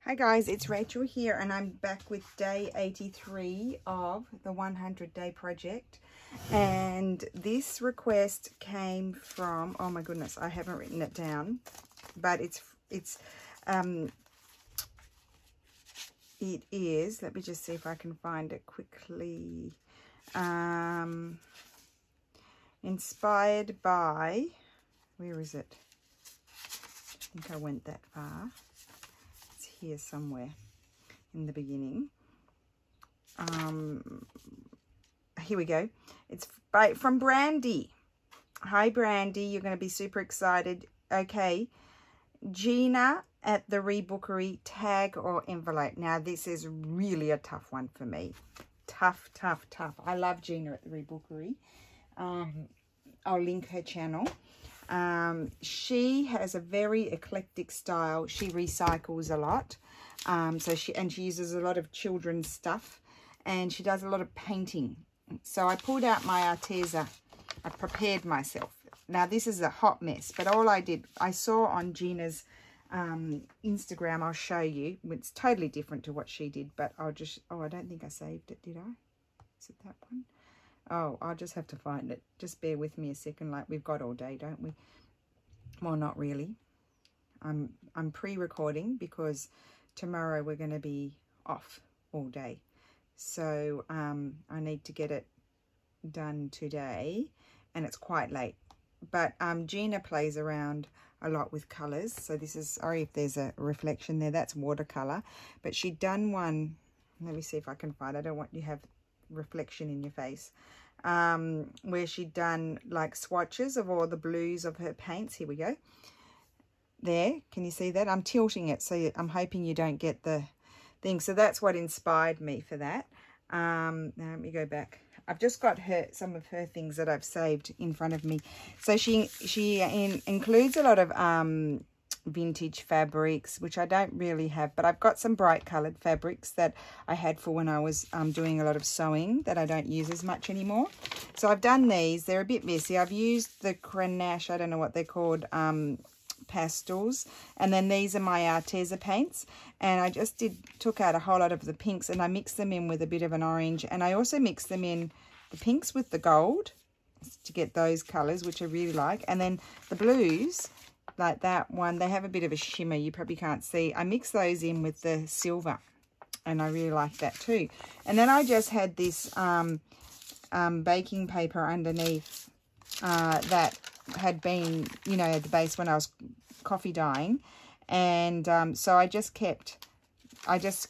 Hi guys, it's Rachel here and I'm back with day 83 of the 100-day project. And this request came from, oh my goodness, I haven't written it down, but it is, let me just see if I can find it quickly. Inspired by, where is it? I think I went that far. Here somewhere in the beginning. Here we go. It's from Brandy. Hi Brandy, you're going to be super excited. Okay, Gina at the Rebookery, tag or envelope. Now this is really a tough one for me. Tough. I love Gina at the Rebookery. I'll link her channel. She has a very eclectic style. She recycles a lot. So she uses a lot of children's stuff, and she does a lot of painting. So I pulled out my Arteza. I prepared myself. Now this is a hot mess, but all I did, I saw on Gina's Instagram, I'll show you. It's totally different to what she did, but I'll just, oh, I don't think I saved it, did I? Is it that one? Oh, I'll just have to find it. Just bear with me a second. Like, we've got all day, don't we? Well, not really. I'm pre-recording because tomorrow we're going to be off all day. So I need to get it done today, and it's quite late. But Gina plays around a lot with colours. So this is, sorry if there's a reflection there, that's watercolour. But she'd done one, let me see if I can find it. I don't want you to have reflection in your face, where she'd done like swatches of all the blues of her paints. Here we go. There, can you see that? I'm tilting it, so I'm hoping you don't get the thing. So that's what inspired me for that. Now let me go back. I've just got some of her things that I've saved in front of me. So she includes a lot of vintage fabrics, which I don't really have, but I've got some bright colored fabrics that I had for when I was doing a lot of sewing that I don't use as much anymore. So I've done these. They're a bit messy. I've used the Grenache, I don't know what they're called, pastels, and then these are my Arteza paints, and I just took out a whole lot of the pinks and I mixed them in with a bit of an orange, and I also mixed them in the pinks with the gold to get those colors, which I really like, and then the blues, like that one, they have a bit of a shimmer, you probably can't see. I mix those in with the silver, and I really like that too. And then I just had this baking paper underneath that had been, you know, at the base when I was coffee dyeing, and so I just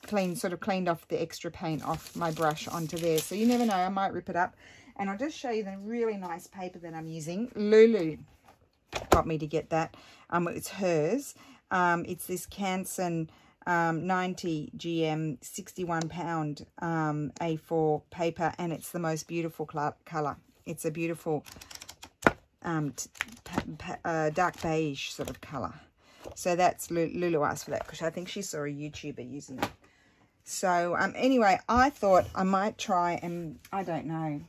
cleaned off the extra paint off my brush onto there. So you never know, I might rip it up. And I'll just show you the really nice paper that I'm using. Lulu got me to get that. It's hers. It's this Canson 90 GM 61 pound A4 paper, and it's the most beautiful color. It's a beautiful dark beige sort of color. So that's Lulu asked for that because I think she saw a YouTuber using it. So anyway, I thought I might try, and I don't know,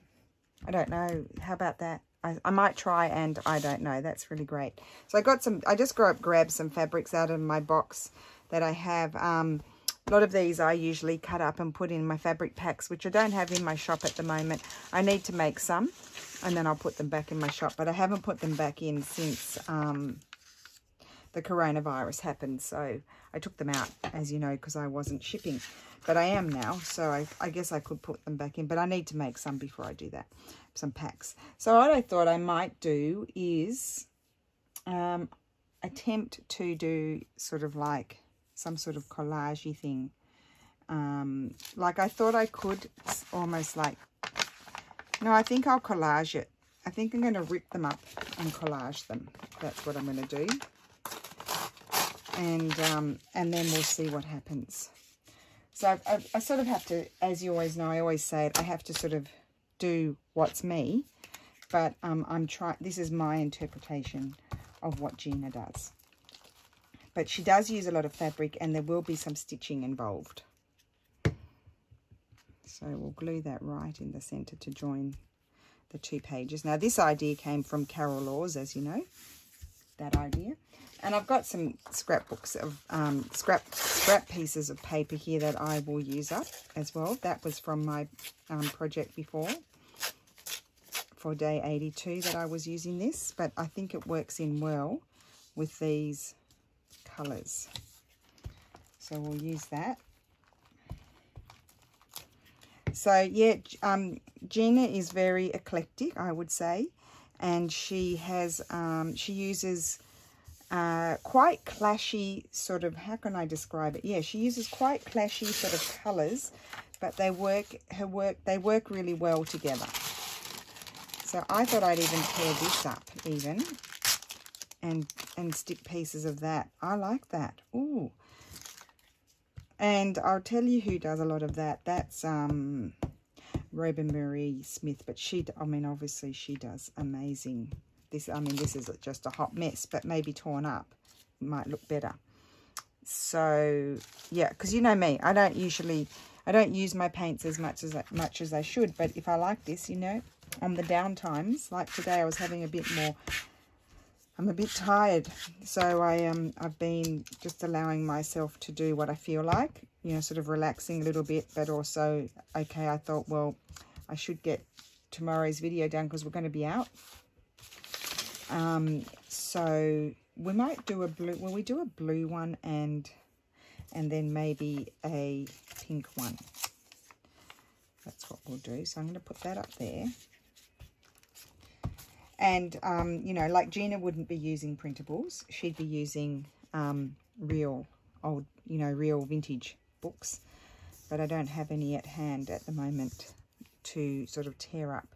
how about that? I might try, and I don't know. That's really great. So I just grabbed some fabrics out of my box that I have. A lot of these I usually cut up and put in my fabric packs, which I don't have in my shop at the moment. I need to make some, and then I'll put them back in my shop, but I haven't put them back in since the coronavirus happened. So I took them out, as you know, because I wasn't shipping, but I am now, so I guess I could put them back in, but I need to make some before I do that, some packs. So what I thought I might do is attempt to do sort of like some sort of collage-y thing. Like I thought I could almost like, no, I think I'll collage it. I think I'm going to rip them up and collage them. That's what I'm going to do. And then we'll see what happens. So I sort of have to, as you always know, I always say it, I have to sort of do what's me. But this is my interpretation of what Gina does. But she does use a lot of fabric, and there will be some stitching involved. So we'll glue that right in the center to join the two pages. Now this idea came from Carol Laws, as you know. that idea. And I've got some scrapbooks of scrap pieces of paper here that I will use up as well. That was from my project before for day 82 that I was using this, but I think it works in well with these colours. So we'll use that. So yeah, Gina is very eclectic, I would say, and she has she uses quite clashy sort of, how can I describe it? Yeah, she uses quite clashy sort of colours, but they work really well together. So I thought I'd even tear this up even and stick pieces of that. I like that. Ooh. And I'll tell you who does a lot of that. That's Robin Marie Smith, but I mean, obviously she does amazing. This is just a hot mess, but maybe torn up it might look better. So yeah, because you know me, I don't use my paints as much as I should, but if I like this, you know, on the down times, like today I was having a bit more, I'm a bit tired, so I've been just allowing myself to do what I feel like, you know, sort of relaxing a little bit, but also, okay, I thought, well, I should get tomorrow's video done because we're going to be out. So we might do a blue, well, we do a blue one and then maybe a pink one. That's what we'll do. So I'm going to put that up there. And, you know, like Gina wouldn't be using printables. She'd be using real old, you know, real vintage books. But I don't have any at hand at the moment to sort of tear up.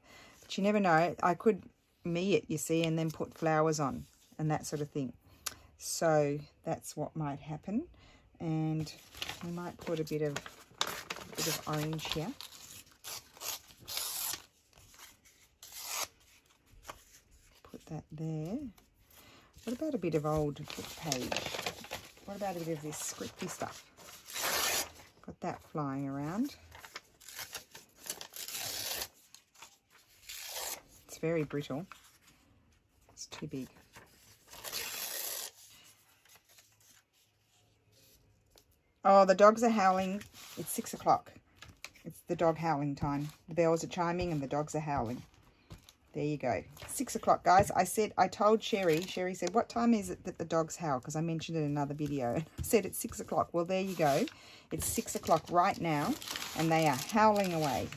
But you never know. I could it, you see, and then put flowers on and that sort of thing. So that's what might happen. And we might put a bit of orange here. Put that there. What about a bit of old book page? What about a bit of this scripty stuff? Got that flying around. It's very brittle. It's too big. Oh, the dogs are howling. It's 6 o'clock. It's the dog howling time. The bells are chiming and the dogs are howling. There you go. 6 o'clock, guys. I told Sherry. Sherry said, what time is it that the dogs howl? Because I mentioned it in another video. I said it's 6 o'clock. Well, there you go. It's 6 o'clock right now. And they are howling away.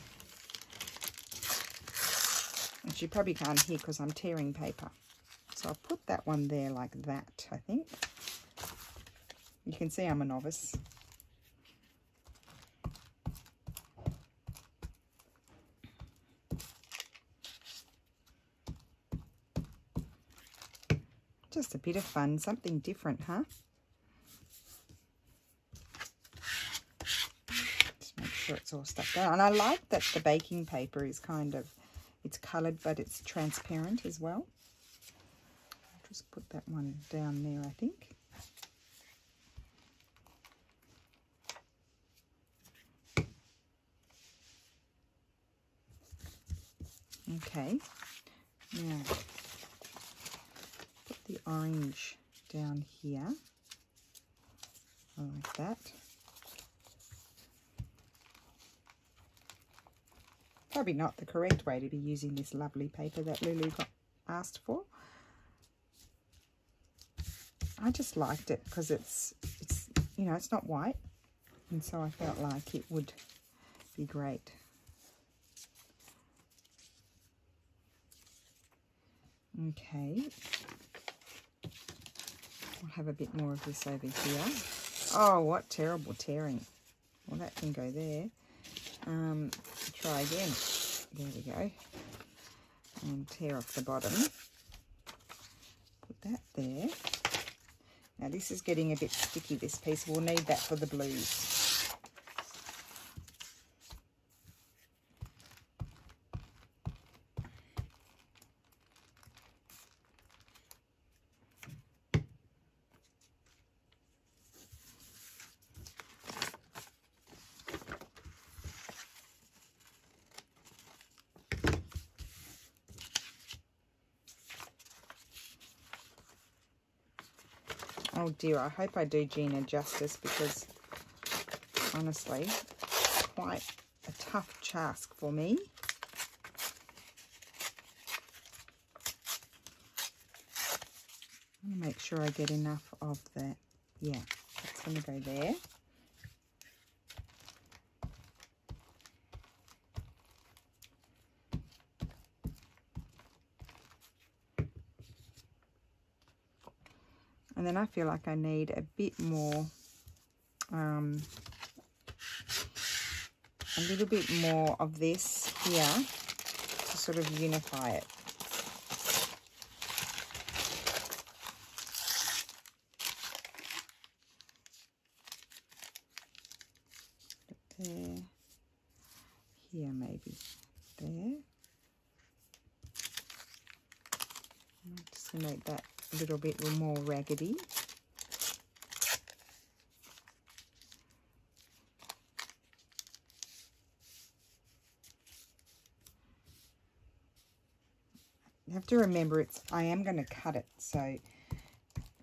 And you probably can't hear because I'm tearing paper. So I'll put that one there like that, I think. You can see I'm a novice. Just a bit of fun, something different, huh? Just make sure it's all stuck down. And I like that the baking paper is kind of, it's coloured, but it's transparent as well. I'll just put that one down there, I think. Okay, now put the orange down here, like that. Probably not the correct way to be using this lovely paper that Lulu got asked for. I just liked it because it's you know, it's not white, and so I felt like it would be great. Okay, we'll have a bit more of this over here. Oh, what terrible tearing. Well, that can go there. Try again. There we go. And tear off the bottom. Put that there. Now this is getting a bit sticky, this piece. We'll need that for the blues. Oh dear, I hope I do Gina justice, because honestly, it's quite a tough task for me. I want to make sure I get enough of that. Yeah, that's going to go there. And then I feel like I need a bit more, a little bit more of this here to sort of unify it. There, here maybe, there. I'm just going to make that a little bit more raggedy. You have to remember I am going to cut it, so I'm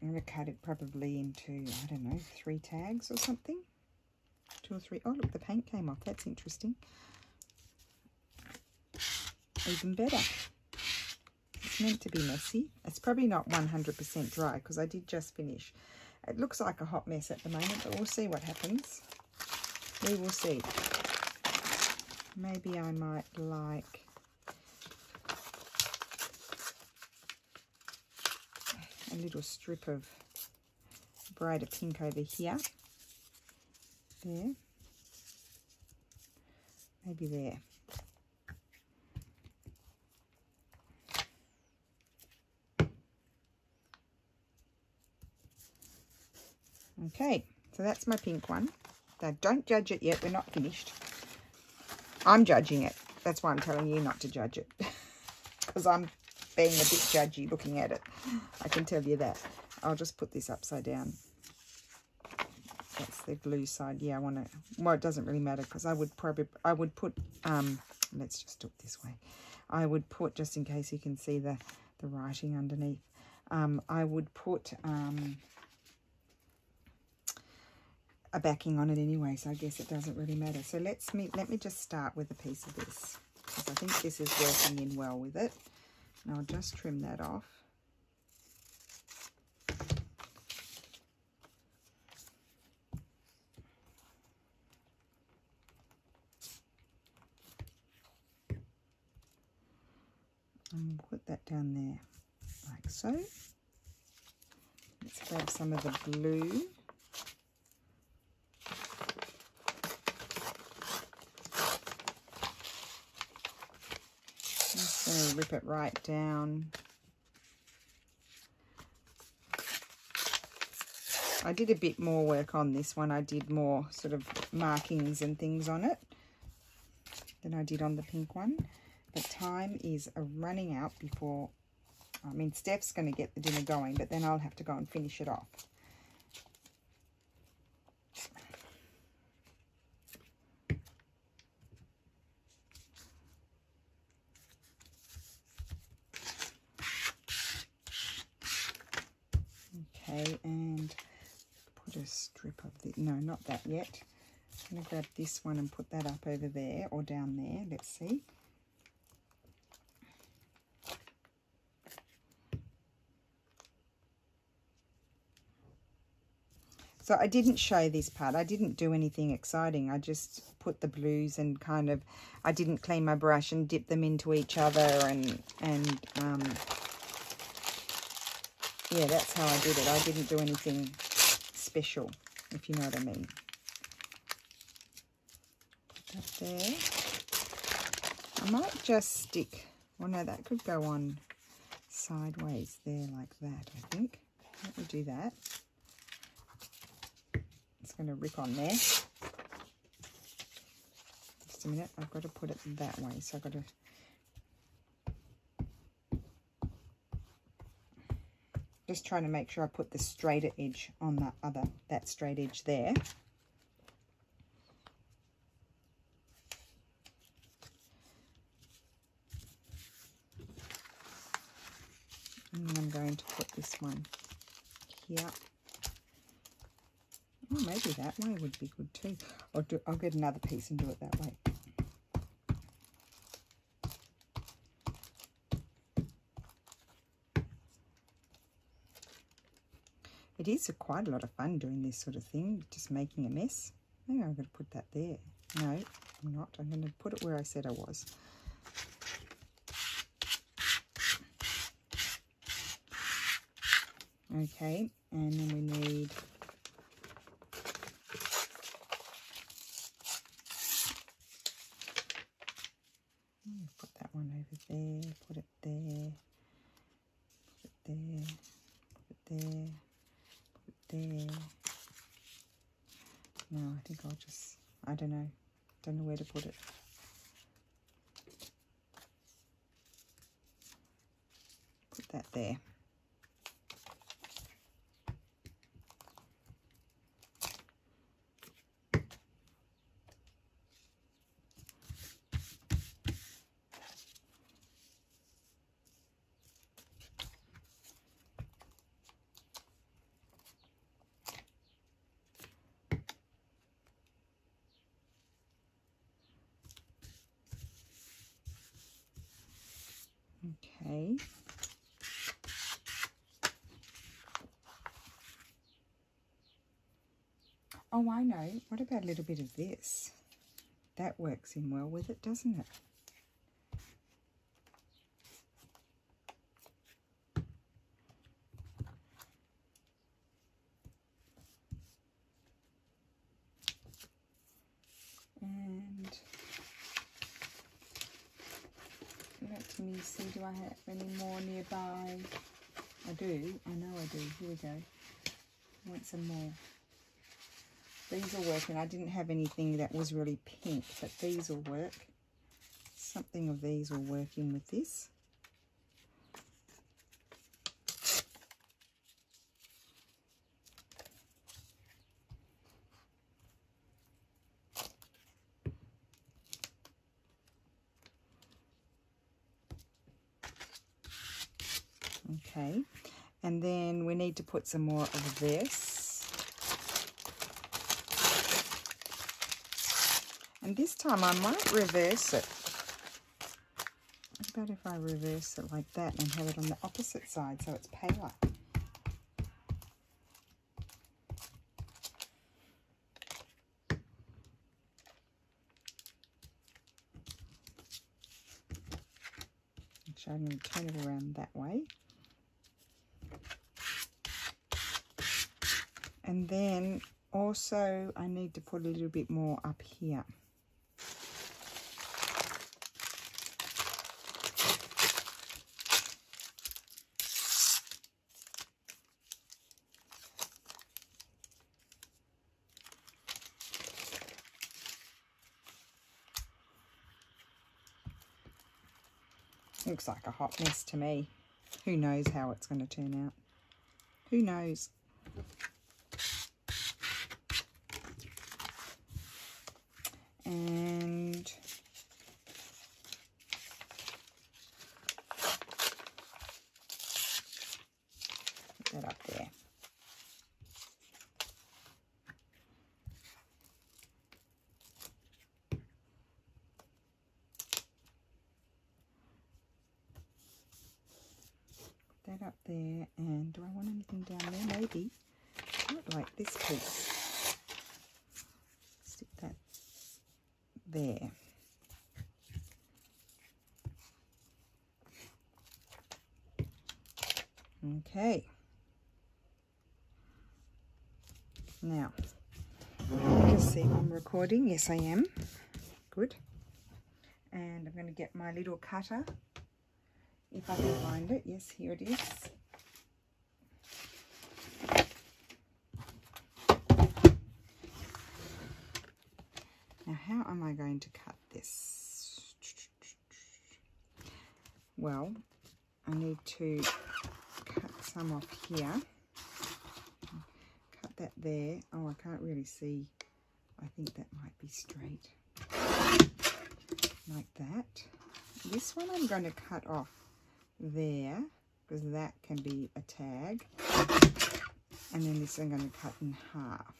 going to cut it probably into, I don't know, 3 tags or something. 2 or 3. Oh, look, the paint came off. That's interesting. Even better. It's meant to be messy. It's probably not 100% dry because I did just finish. It looks like a hot mess at the moment, but we'll see what happens. We will see. Maybe I might like a little strip of brighter pink over here. There. Maybe there. Okay, so that's my pink one. Now, don't judge it yet. We're not finished. I'm judging it. That's why I'm telling you not to judge it. Because I'm being a bit judgy looking at it. I can tell you that. I'll just put this upside down. That's the glue side. Yeah, I want to... Well, it doesn't really matter because I would probably... I would put... let's just do it this way. I would put, just in case you can see the writing underneath, I would put... a backing on it anyway, so I guess it doesn't really matter. So let me just start with a piece of this, because I think this is working in well with it. And I'll just trim that off. And put that down there like so. Let's grab some of the blue. Rip it right down. I did a bit more work on this one. I did more sort of markings and things on it than I did on the pink one. But time is running out before, I mean, Steph's going to get the dinner going, but then I'll have to go and finish it off. Okay, and put a strip of the, no, not that yet. I'm going to grab this one and put that up over there or down there. Let's see. So I didn't show this part. I didn't do anything exciting. I just put the blues and kind of, I didn't clean my brush and dip them into each other and yeah, that's how I did it. I didn't do anything special, if you know what I mean. Put that there. I might just stick, well no, that could go on sideways there like that, I think. Let me do that. It's going to rip on there. Just a minute, I've got to put it that way, so I've got to... Just trying to make sure I put the straighter edge on that straight edge there. And then I'm going to put this one here. Oh, maybe that way would be good too. I'll get another piece and do it that way. It is quite a lot of fun doing this sort of thing, just making a mess. Maybe I'm going to put that there. No, I'm not. I'm going to put it where I said I was. Okay, and then we need put that one over there, put it there, put it there, put it there, put it there. No, I think I'll just, I don't know where to put it. Put that there. Okay. Oh, I know. What about a little bit of this? That works in well with it, doesn't it? And let me see, do I have any more nearby? I do. I know I do. Here we go. I want some more. These will work, and I didn't have anything that was really pink, but these will work. Something of these will work in with this. Okay, and then we need to put some more of this. And this time I might reverse it. What about if I reverse it like that and have it on the opposite side so it's paler? Actually, I'm going to turn it around that way. And then also I need to put a little bit more up here. Looks like a hot mess to me. Who knows how it's going to turn out? Who knows? And put that up there. Put that up there. And do I want anything down there? Maybe. Not like this piece. Stick that there. Okay. Now, just see if I'm recording. Yes, I am. Good. And I'm going to get my little cutter, if I can find it. Yes, here it is. Now, how am I going to cut this? Well, I need to cut some off here. Cut that there. Oh, I can't really see. I think that might be straight. Like that. This one I'm going to cut off there, because that can be a tag. And then this I'm going to cut in half.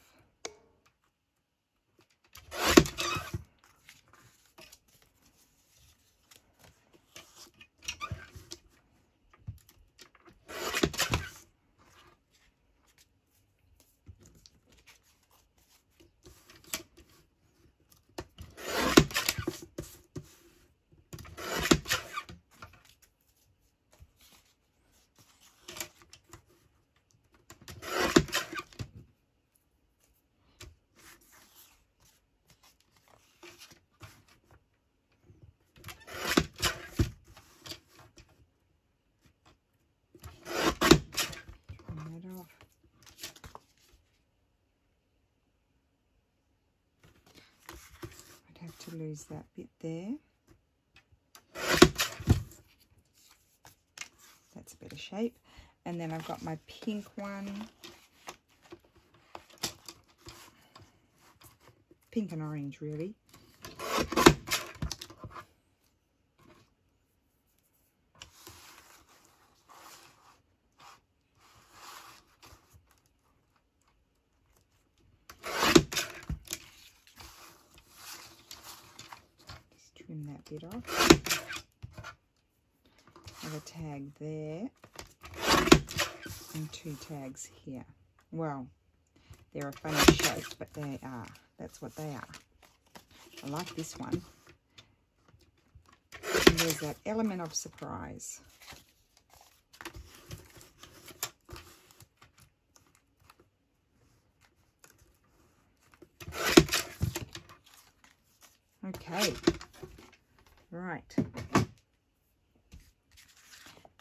lose that bit there. That's a better shape. And then I've got my pink one. Pink and orange, really. Just trim that bit off. Have a tag there. And 2 tags here. Well, they're a funny shape, but they are. That's what they are. I like this one. And there's that element of surprise. Okay. Right.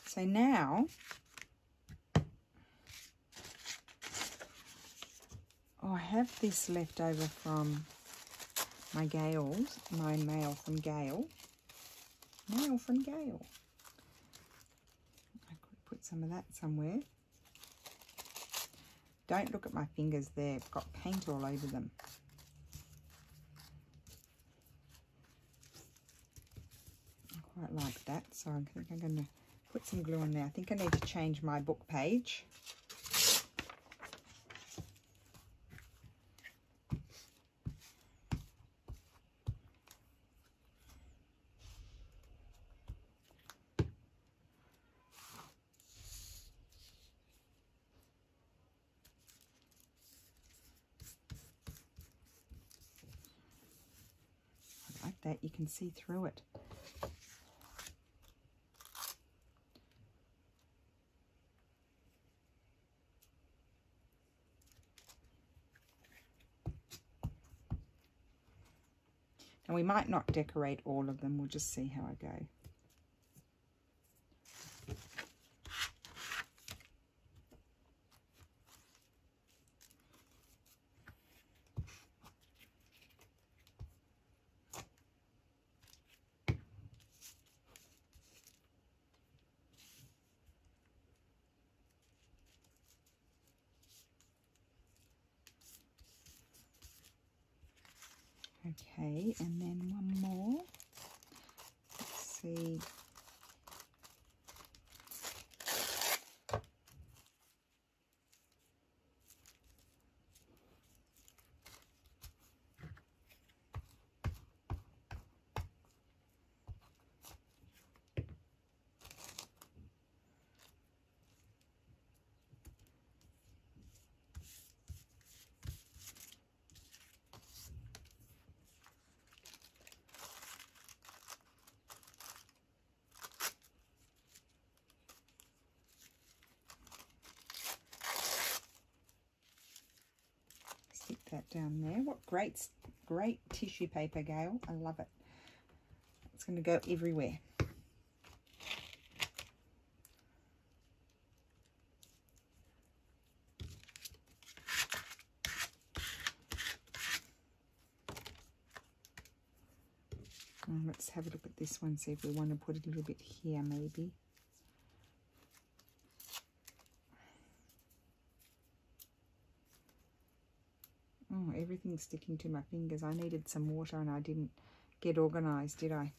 So now, I have this left over from my Gales, my mail from Gale. Mail from Gale. I could put some of that somewhere. Don't look at my fingers there. I've got paint all over them. I quite like that, so I think I'm going to put some glue in there. I think I need to change my book page. That you can see through it. And we might not decorate all of them, we'll just see how I go. Okay, and then one more. Let's see. Stick that down there. What great tissue paper, Gail. I love it. It's going to go everywhere. Let's have a look at this one, see if we want to put a little bit here maybe. Oh, everything's sticking to my fingers. I needed some water and I didn't get organised, did I?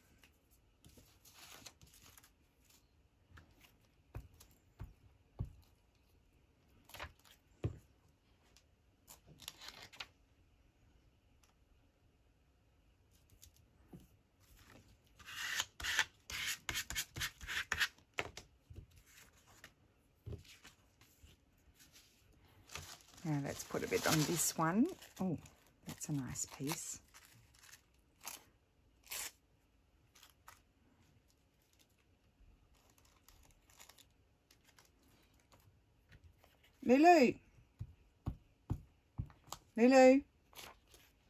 Now let's put a bit on this one. Oh, that's a nice piece. Lulu. Lulu.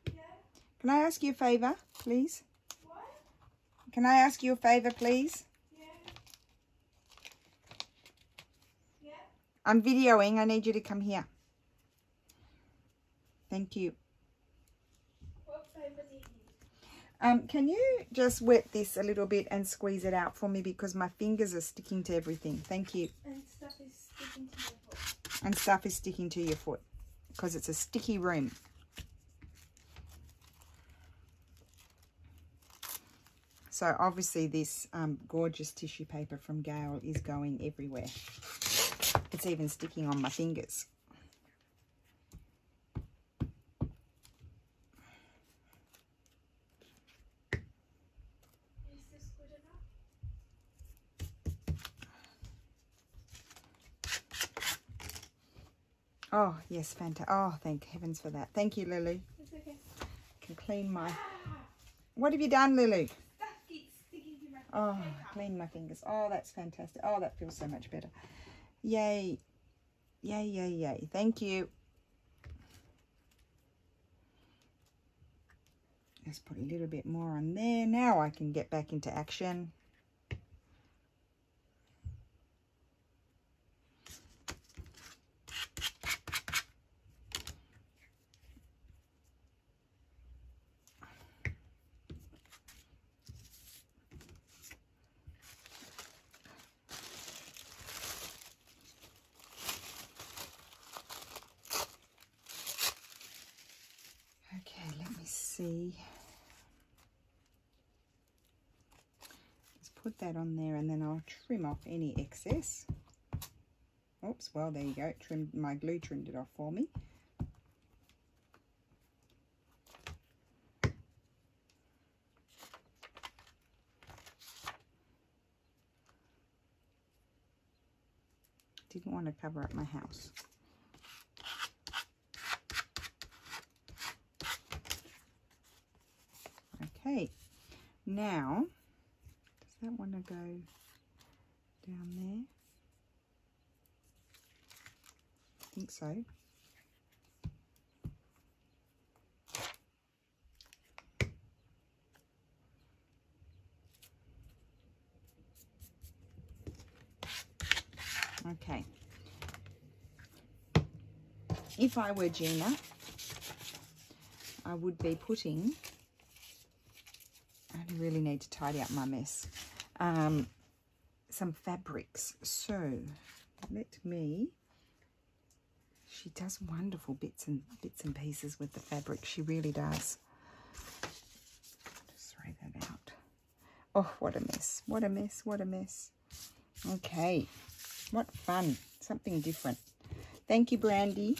Yeah? Can I ask you a favour, please? What? Can I ask you a favour, please? Yeah. Yeah? I'm videoing. I need you to come here. Thank you. What favour do you need? Can you just wet this a little bit and squeeze it out for me, because my fingers are sticking to everything. Thank you. And stuff is sticking to your foot. And stuff is sticking to your foot because it's a sticky room. So obviously this gorgeous tissue paper from Gail is going everywhere. It's even sticking on my fingers. Is this good enough? Oh, yes, fantastic. Oh, thank heavens for that. Thank you, Lulu. It's okay. Can clean my... What have you done, Lulu? Stuff keeps sticking to my foot. Oh, clean my fingers. Oh, that's fantastic. Oh, that feels so much better. Yay. Yay, yay, yay. Thank you. Let's put a little bit more on there. Now I can get back into action. Okay, let me see. Let's put that on there and then I'll trim off any excess. Oops, well, there you go. My glue trimmed it off for me. Didn't want to cover up my house. Okay, now, does that want to go down there? I think so. Okay. If I were Gina, I would be putting... I really need to tidy up my mess. Some fabrics. So let me. She does wonderful bits and pieces with the fabric. She really does. Just throw that out. Oh, what a mess! What a mess! What a mess! Okay, what fun! Something different. Thank you, Brandy.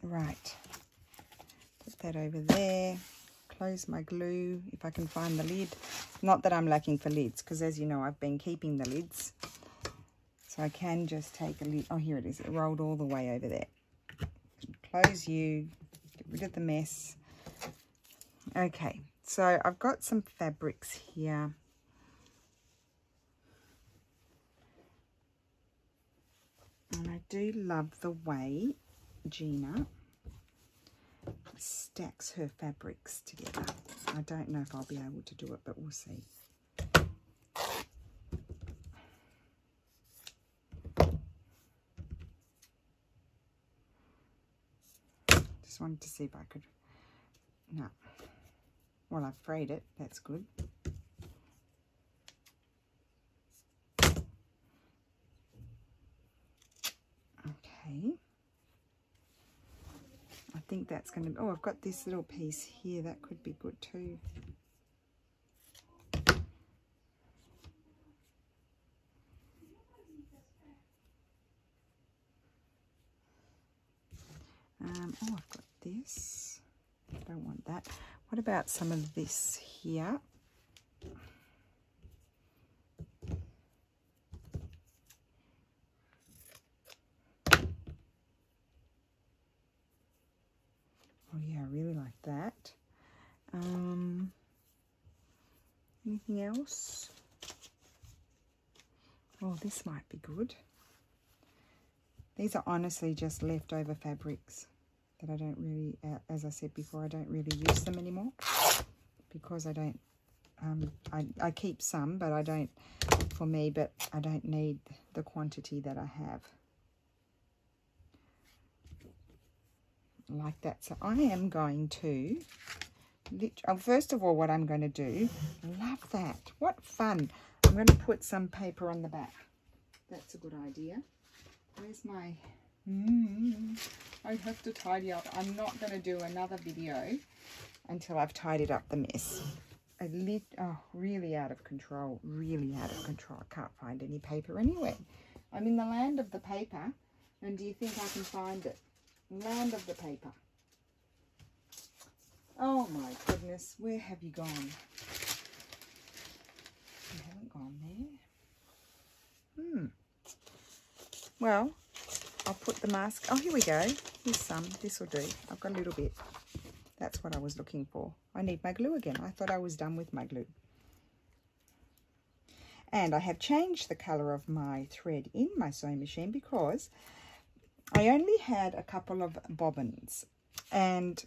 Right. That over there, close my glue if I can find the lid. Not that I'm lacking for lids, because as you know I've been keeping the lids, so I can just take a lid. Oh, here it is. It rolled all the way over there. Close you, get rid of the mess. Okay, so I've got some fabrics here. And I do love the way Gina stacks her fabrics together. I don't know if I'll be able to do it, but we'll see. Just wanted to see if I could... No. Well, I've frayed it. That's good. Okay. I think that's going to... Oh, I've got this little piece here. That could be good too. Oh, I've got this. I don't want that. What about some of this here? Oh yeah, I really like that. Anything else? Oh, this might be good. These are honestly just leftover fabrics that I don't really, as I said before, I don't really use them anymore because I don't, I keep some, but I don't, for me, but I don't need the quantity that I have. like that. So I am going to, first of all, what I'm going to do, love that. What fun. I'm going to put some paper on the back. That's a good idea. Where's my, I have to tidy up. I'm not going to do another video until I've tidied up the mess. Really out of control, really out of control. I can't find any paper anywhere. I'm in the land of the paper, and do you think I can find it? Land of the paper. Oh my goodness, where have you gone? You haven't gone there. Well, I'll put the mask. Oh, here we go. Here's some. This will do. I've got a little bit. That's what I was looking for. I need my glue again. I thought I was done with my glue. And I have changed the colour of my thread in my sewing machine because I only had a couple of bobbins. And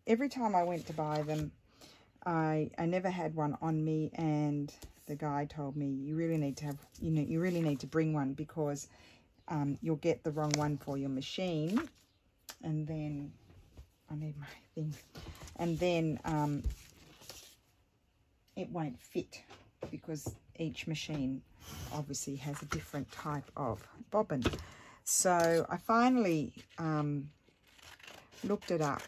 every time I went to buy them, I never had one on me, and the guy told me you really need to have, you really need to bring one because you'll get the wrong one for your machine. And then I need my thing. And then it won't fit because each machine obviously has a different type of bobbin. So I finally looked it up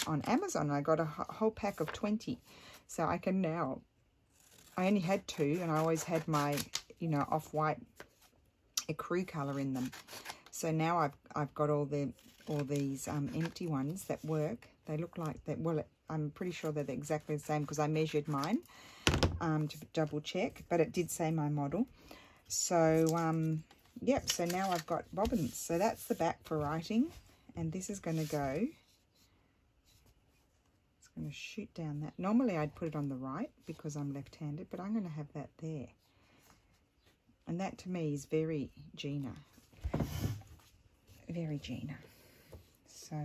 on Amazon. I got a whole pack of 20. So I can now, I only had 2 and I always had my, off-white ecru colour in them. So now I've got all these empty ones that work. They look like that. Well, I'm pretty sure they're exactly the same because I measured mine to double check, but it did say my model. So yep, so now I've got bobbins. So that's the back for writing, and this is going to go, it's going to shoot down that. Normally I'd put it on the right because I'm left-handed, but I'm going to have that there. And that to me is very Gina. Very Gina. So,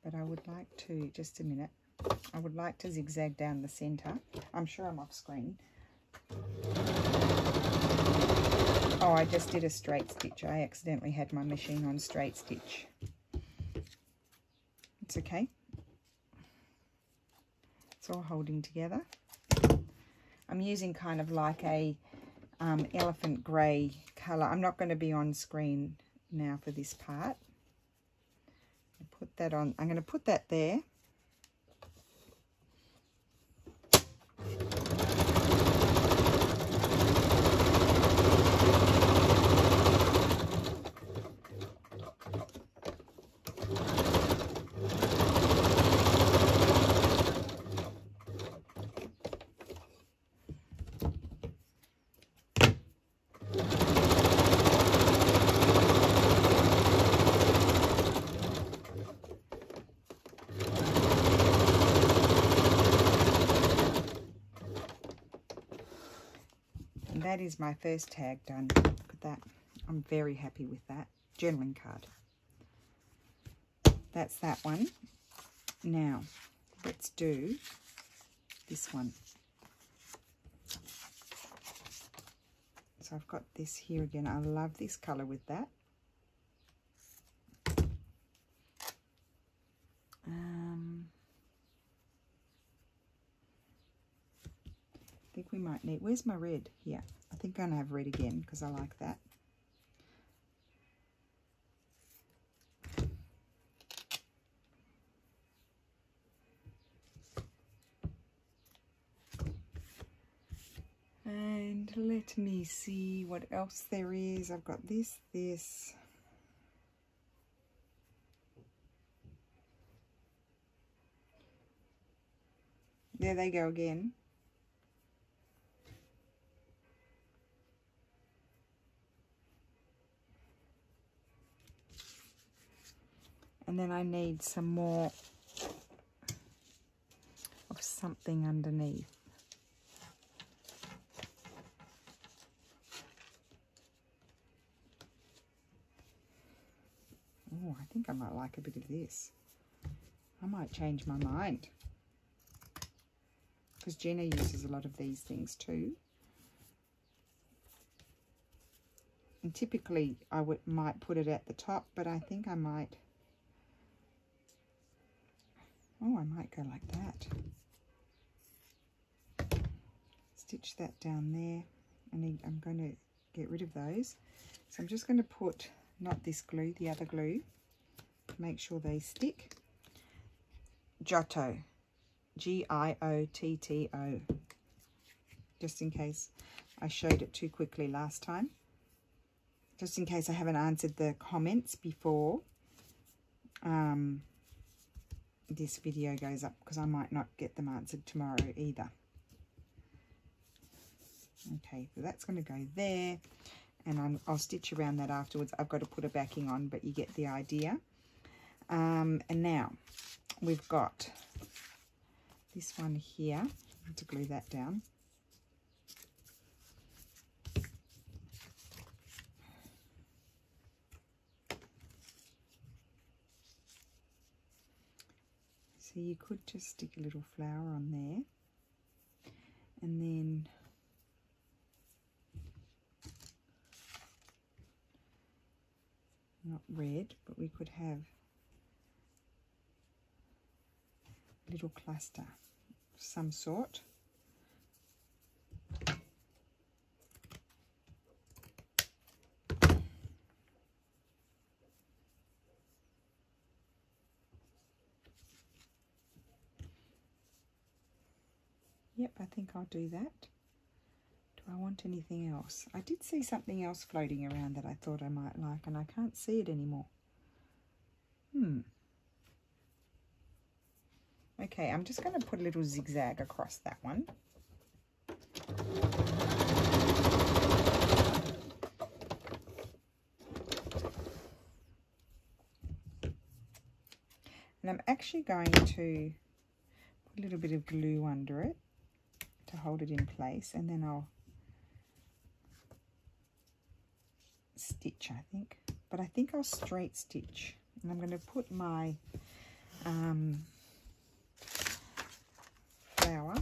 but I would like to, just a minute, I would like to zigzag down the center. I'm sure I'm off screen. Oh, I just did a straight stitch. I accidentally had my machine on straight stitch. It's okay. It's all holding together. I'm using kind of like a elephant grey colour. I'm not going to be on screen now for this part. I'll put that on. I'm going to put that there. That is my first tag done. Look at that. I'm very happy with that. Journaling card. That's that one. Now, let's do this one. So I've got this here again. I love this colour with that. I think we might need, where's my red? Here. I think I'm going to have red again because I like that. And let me see what else there is. I've got this. There they go again. And then I need some more of something underneath. Oh, I think I might like a bit of this. I might change my mind. Because Gina uses a lot of these things too. And typically I might put it at the top, but I think I might, oh, I might go like that. Stitch that down there, and I'm going to get rid of those. So I'm just going to put, not this glue, the other glue, make sure they stick. Giotto, Giotto, just in case I showed it too quickly last time. Just in case I haven't answered the comments before this video goes up, because I might not get them answered tomorrow either. Okay, so that's going to go there, and I'll stitch around that afterwards. I've got to put a backing on, but you get the idea. And now we've got this one here. I have to glue that down. So you could just stick a little flower on there, and then not red, but we could have a little cluster of some sort. Yep, I think I'll do that. Do I want anything else? I did see something else floating around that I thought I might like, and I can't see it anymore. Okay, I'm just going to put a little zigzag across that one. And I'm actually going to put a little bit of glue under it to hold it in place, and then I'll stitch, I think. But I think I'll straight stitch. And I'm going to put my flower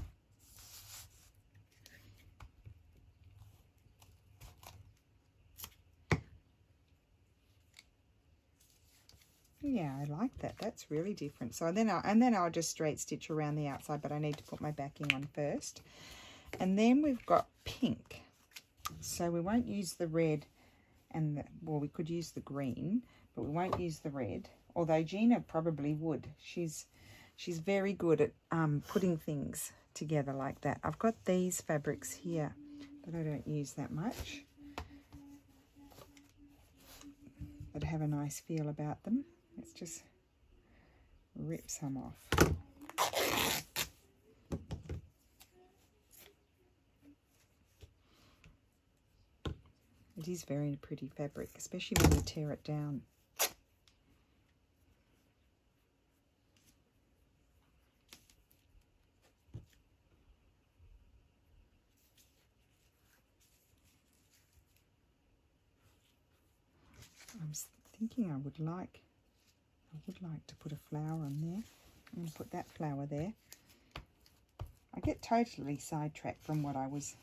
yeah, I like that. That's really different. So then I'll just straight stitch around the outside, but I need to put my backing on first. And then we've got pink. So we won't use the red and the, well, we could use the green, but we won't use the red. Although Gina probably would. She's very good at putting things together like that. I've got these fabrics here that I don't use that much, but have a nice feel about them. Let's just rip some off. It is very pretty fabric, especially when you tear it down. I'm thinking I would like to put a flower on there. I'm going to put that flower there. I get totally sidetracked from what I was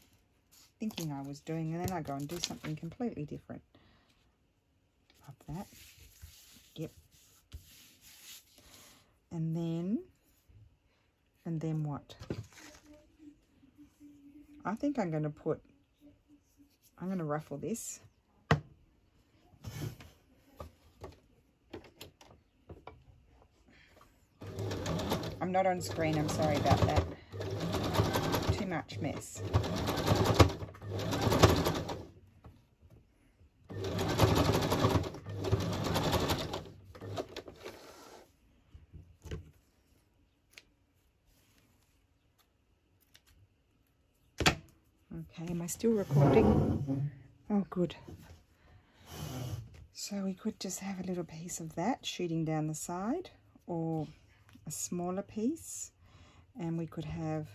thinking I was doing, and then I go and do something completely different. Love that. Yep. And then what? I think I'm going to ruffle this. I'm not on screen, I'm sorry about that. Too much mess. Okay, am I still recording? Oh, good. So we could just have a little piece of that shooting down the side, or a smaller piece, and we could have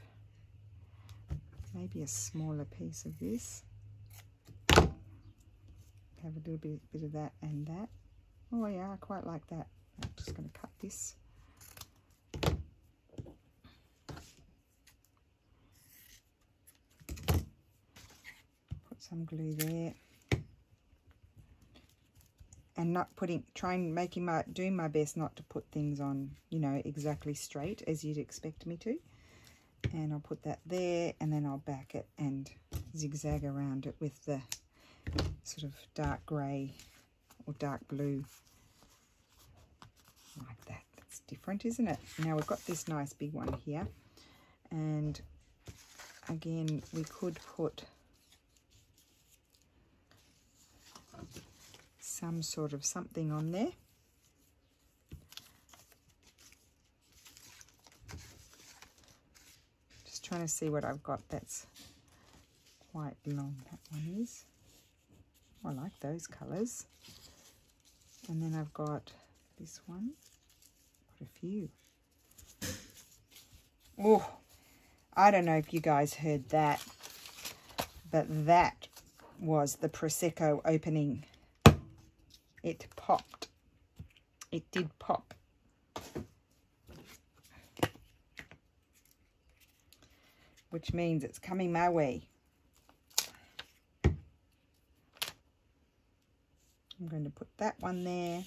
maybe a smaller piece of this. Have a little bit of that and that. Oh yeah, I quite like that. I'm just going to cut this. Put some glue there. and not doing my best not to put things on, you know, exactly straight as you'd expect me to. And I'll put that there, and then I'll back it and zigzag around it with the sort of dark grey or dark blue, like that. That's different, isn't it? Now we've got this nice big one here, and again we could put some sort of something on there. Just trying to see what I've got that's quite long. That one is. I like those colours. And then I've got this one. Got a few. Oh, I don't know if you guys heard that, but that was the Prosecco opening. It popped. It did pop. Which means it's coming my way. I'm going to put that one there.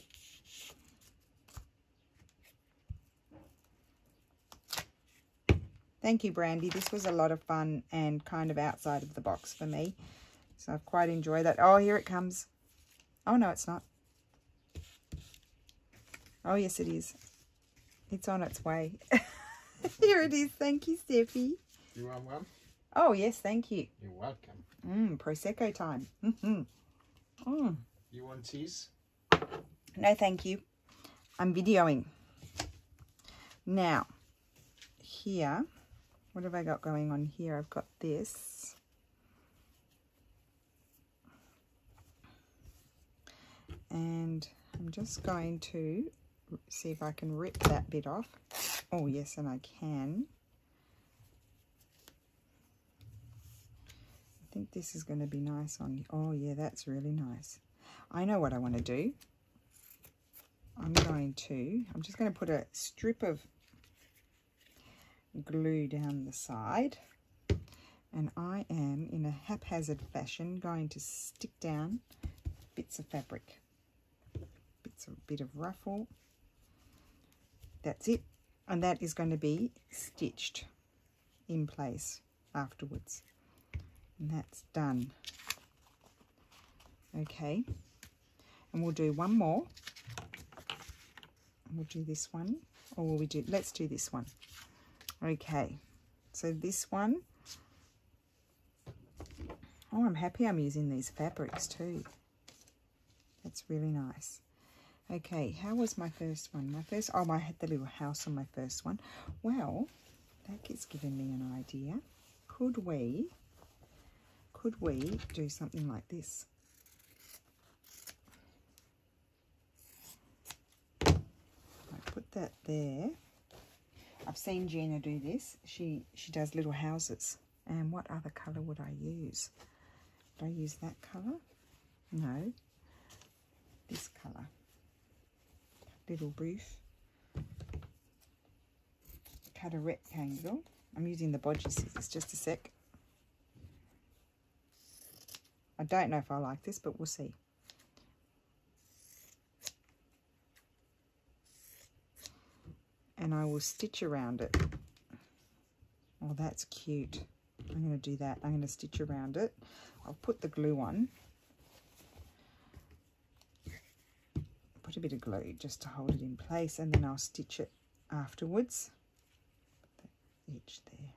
Thank you, Brandy. This was a lot of fun and kind of outside of the box for me. So I've quite enjoyed that. Oh, here it comes. Oh, no, it's not. Oh, yes, it is. It's on its way. Here it is. Thank you, Steffi. You want one? Oh, yes, thank you. You're welcome. Prosecco time. You want cheese? No, thank you. I'm videoing. Now, here, what have I got going on here? I've got this. And I'm just going to see if I can rip that bit off. Oh, yes, and I can. I think this is going to be nice on... Oh, yeah, that's really nice. I know what I want to do. I'm just going to put a strip of glue down the side. And I am, in a haphazard fashion, going to stick down bits of fabric. A bit of ruffle. That's it, and that is going to be stitched in place afterwards, and that's done. Okay, and we'll do one more, and we'll do this one, or will we do, let's do this one. Okay, so this one, oh, I'm happy I'm using these fabrics too. That's really nice. Okay, how was my first one? Oh, I had the little house on my first one. Well, that is giving me an idea. Could we do something like this? I put that there. I've seen Gina do this. She does little houses. And what other colour would I use? Would I use that colour? No. This colour. Little roof. Cut a rectangle. I'm using the bodgy scissors, just a sec. I don't know if I like this, but we'll see. And I will stitch around it. Oh, that's cute. I'm going to do that. I'm going to stitch around it. I'll put the glue on. Put a bit of glue just to hold it in place, and then I'll stitch it afterwards. Put the edge there.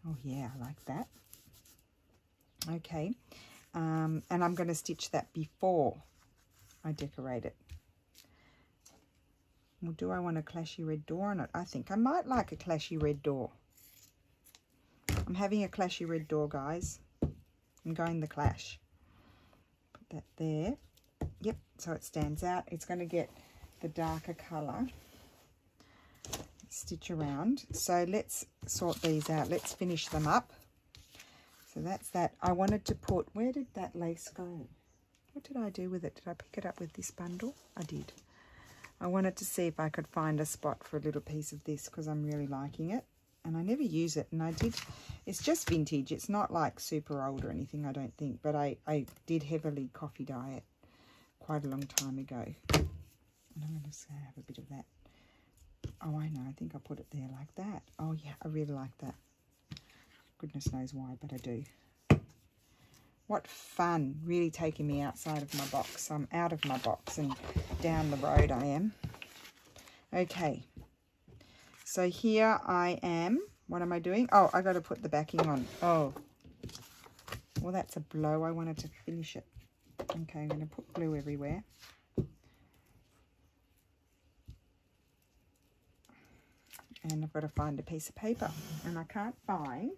Oh yeah, I like that. Okay, and I'm going to stitch that before I decorate it. Well, do I want a clashy red door on it? I think I might like a clashy red door. I'm having a clashy red door, guys. I'm going the clash. Put that there. Yep, so it stands out. It's going to get the darker colour. Stitch around. So let's sort these out. Let's finish them up. So that's that. I wanted to put... Where did that lace go? What did I do with it? Did I pick it up with this bundle? I did. I wanted to see if I could find a spot for a little piece of this because I'm really liking it. and I never use it. And I did, it's just vintage. It's not like super old or anything, I don't think. But I did heavily coffee dye it quite a long time ago. And I'm going to have a bit of that. Oh, I know. I think I put it there like that. Oh, yeah. I really like that. Goodness knows why, but I do. What fun. Really taking me outside of my box. I'm out of my box and down the road I am. Okay. So here I am. What am I doing? Oh, I got to put the backing on. Oh. Well, that's a blow. I wanted to finish it. Okay, I'm going to put glue everywhere. And I've got to find a piece of paper. And I can't find,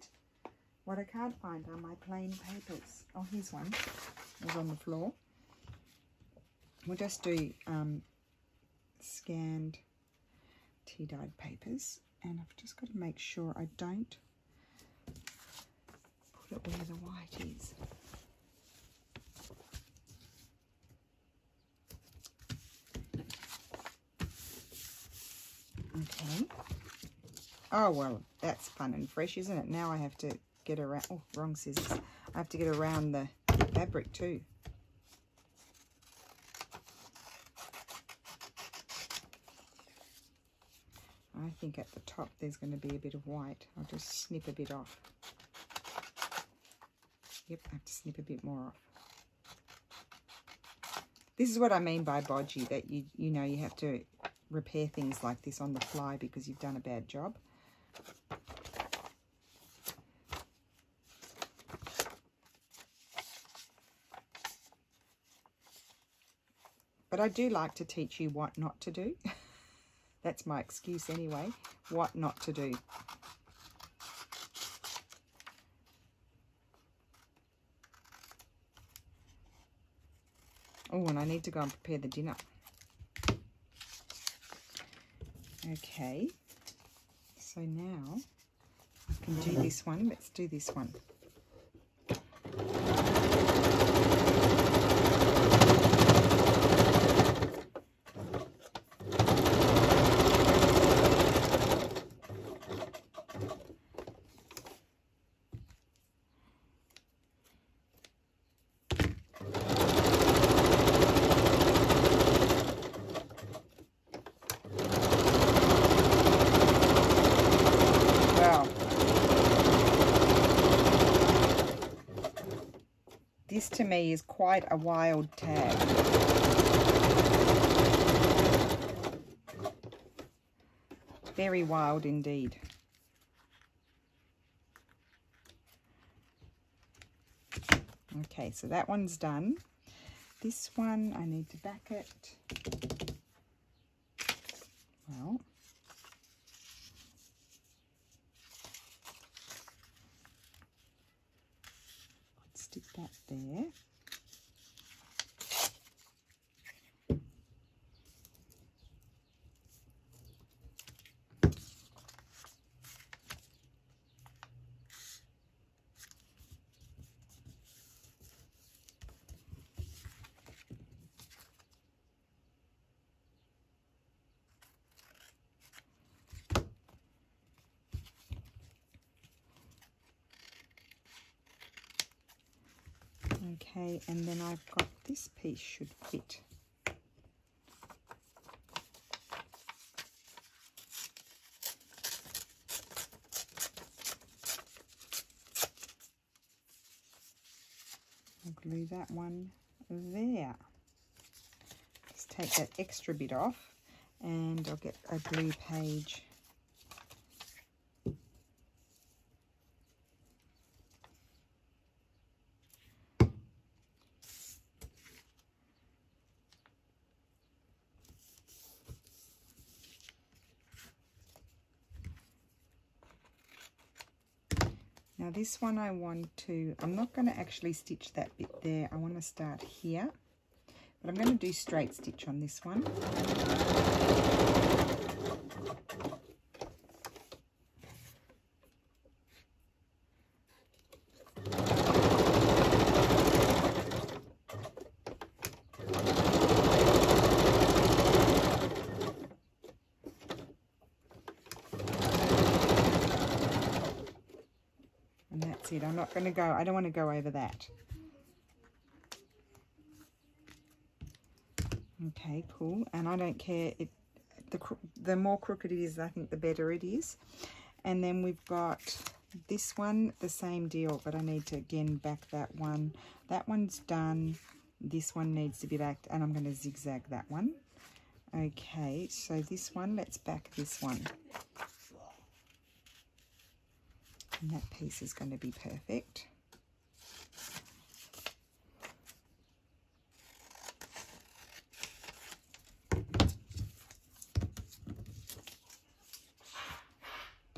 what I can't find are my plain papers. Oh, here's one. It was on the floor. We'll just do scanned tea-dyed papers. And I've just got to make sure I don't put it where the white is. Okay. Oh, well, that's fun and fresh, isn't it? Now I have to get around... Oh, wrong scissors. I have to get around the fabric too. I think at the top there's going to be a bit of white. I'll just snip a bit off. Yep, I have to snip a bit more off. This is what I mean by bodgy, that you know you have to repair things like this on the fly because you've done a bad job. But I do like to teach you what not to do. That's my excuse anyway, what not to do. Oh, and I need to go and prepare the dinner. Okay, so now I can do this one. Let's do this one. This to me is quite a wild tag. Very wild indeed. Okay, so that one's done. This one, I need to back it. Well, stick that there. Okay, and then I've got this piece should fit. I'll glue that one there. Just take that extra bit off and I'll get a glue page. Now this one I want to, I'm not going to actually stitch that bit there. I want to start here, but I'm going to do straight stitch on this one. That's it. I'm not going to go. I don't want to go over that. Okay, cool. And I don't care. The more crooked it is, I think the better it is. And then we've got this one, the same deal, but I need to again back that one. That one's done. This one needs to be backed, and I'm going to zigzag that one. Okay, so this one, let's back this one. And that piece is going to be perfect.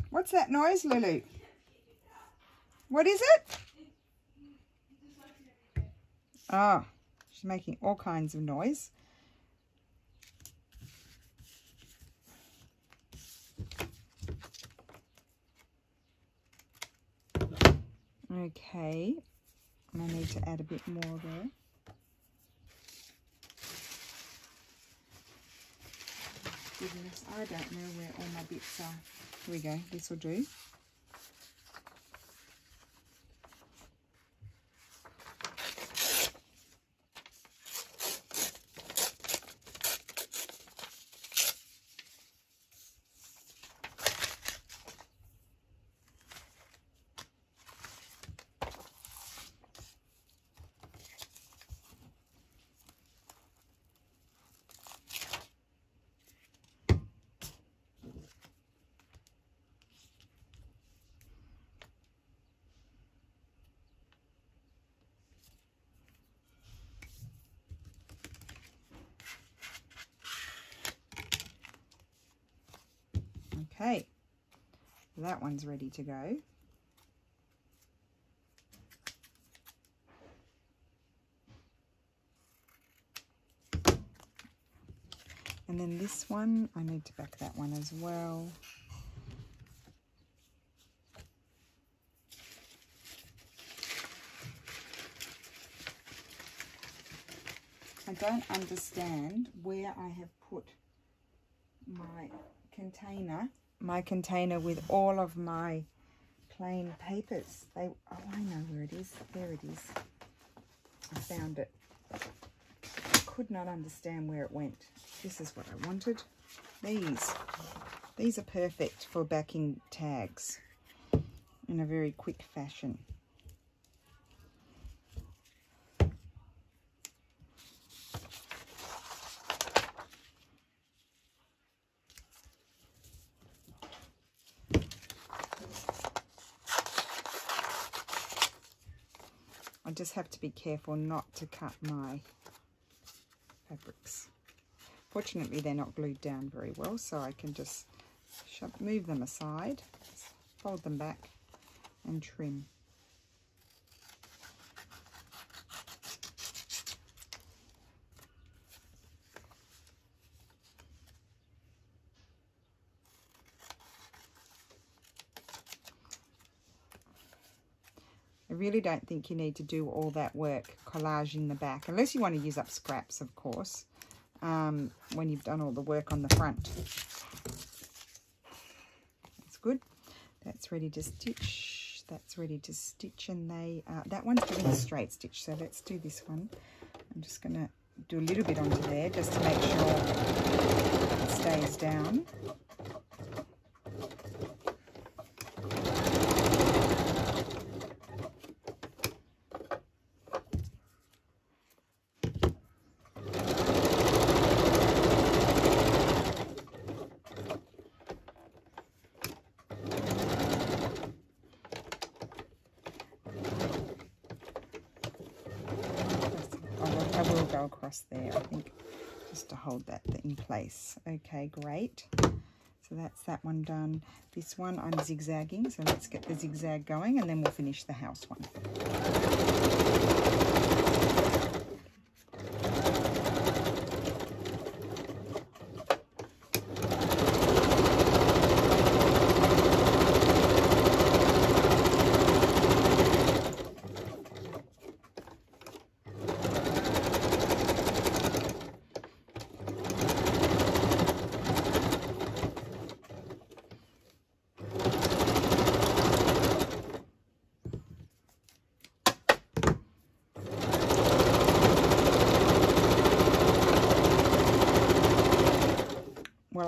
What's that noise, Lulu? What is it? Oh, she's making all kinds of noise. Okay, and I need to add a bit more there. Goodness, I don't know where all my bits are. Here we go, this will do. Okay, that one's ready to go. And then this one, I need to back that one as well. I don't understand where I have put my container with all of my plain papers. Oh, I know where it is. There it is. I found it. I could not understand where it went. This is what I wanted. These are perfect for backing tags in a very quick fashion. I just have to be careful not to cut my fabrics. Fortunately, they're not glued down very well, so I can just move them aside, fold them back and trim. I really don't think you need to do all that work collaging the back, unless you want to use up scraps, of course, when you've done all the work on the front. That's good. That's ready to stitch. That's ready to stitch, and that one's doing a straight stitch, so let's do this one. I'm just going to do a little bit onto there just to make sure it stays down. Across there, I think, just to hold that in place. Okay, great. So that's that one done. This one I'm zigzagging, so let's get the zigzag going and then we'll finish the house one.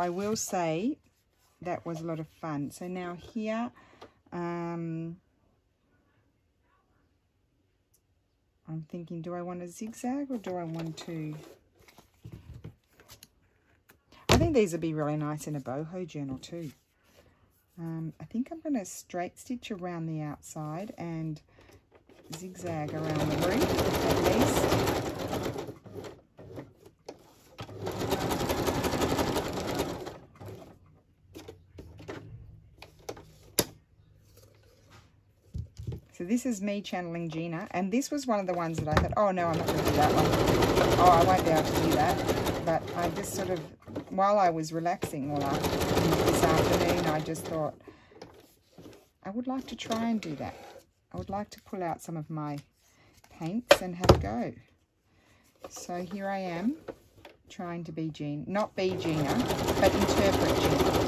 I will say that was a lot of fun. So now here, I'm thinking, do I want a zigzag or do I want to... I think these would be really nice in a boho journal too. I think I'm going to straight stitch around the outside and zigzag around the roof at least. So this is me channeling Gina, and this was one of the ones that I thought, oh no, I'm not going to do that one. Oh, I won't be able to do that. But I just sort of, while I was relaxing all this afternoon, I just thought, I would like to try and do that. I would like to pull out some of my paints and have a go. So here I am, trying to be Gina, not be Gina, but interpret Gina.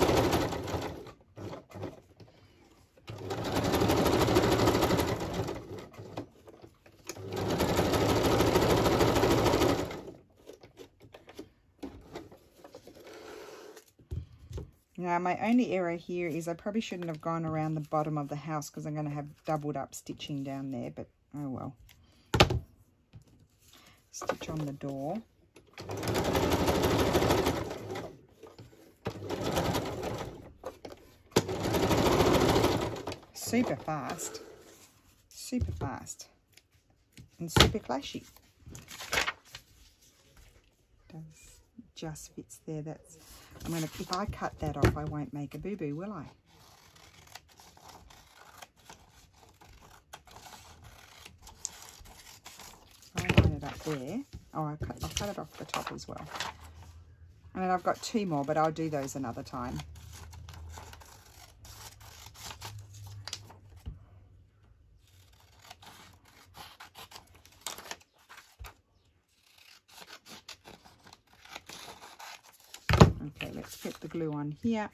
Now, my only error here is I probably shouldn't have gone around the bottom of the house because I'm going to have doubled up stitching down there, but oh well. Stitch on the door. Super fast. Super fast. And super clashy. Just fits there. That's... I'm gonna, if I cut that off, I won't make a boo-boo, will I? I'll line it up there. Oh, I'll cut it off the top as well. And then I've got 2 more, but I'll do those another time. Okay, let's get the glue on here.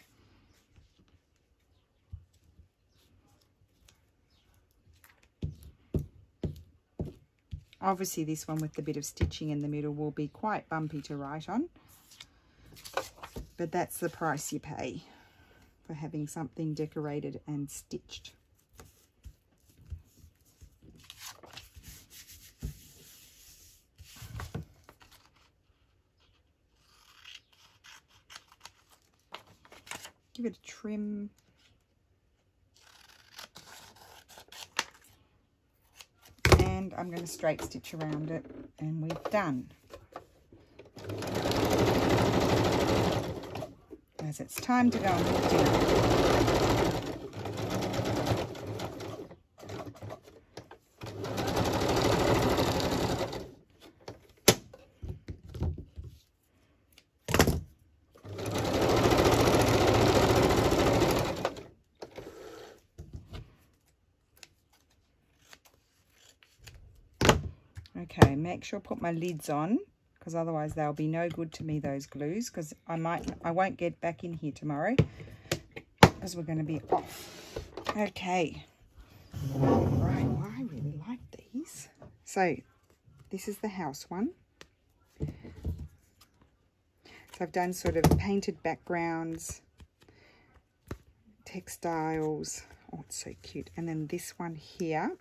Obviously this one with the bit of stitching in the middle will be quite bumpy to write on, but that's the price you pay for having something decorated and stitched. Give it a trim. And I'm going to straight stitch around it, and we're done. As it's time to go and cook dinner. Okay, make sure I put my lids on, because otherwise they'll be no good to me, those glues, because I won't get back in here tomorrow because we're going to be off. Okay. Right, well, I really like these. So this is the house one. So I've done sort of painted backgrounds, textiles. Oh, it's so cute. And then this one here.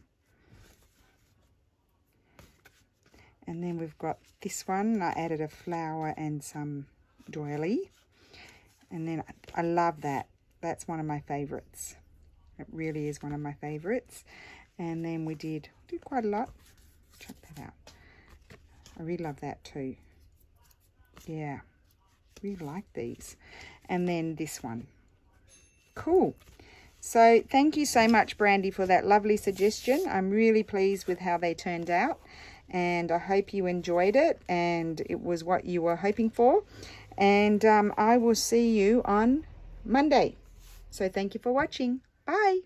And then we've got this one. I added a flower and some doily. And then I love that. That's one of my favorites. It really is one of my favorites. And then we did quite a lot. Check that out. I really love that too. Yeah, really like these. And then this one. Cool. So thank you so much, Brandy, for that lovely suggestion. I'm really pleased with how they turned out. And I hope you enjoyed it and it was what you were hoping for. And I will see you on Monday. So thank you for watching. Bye.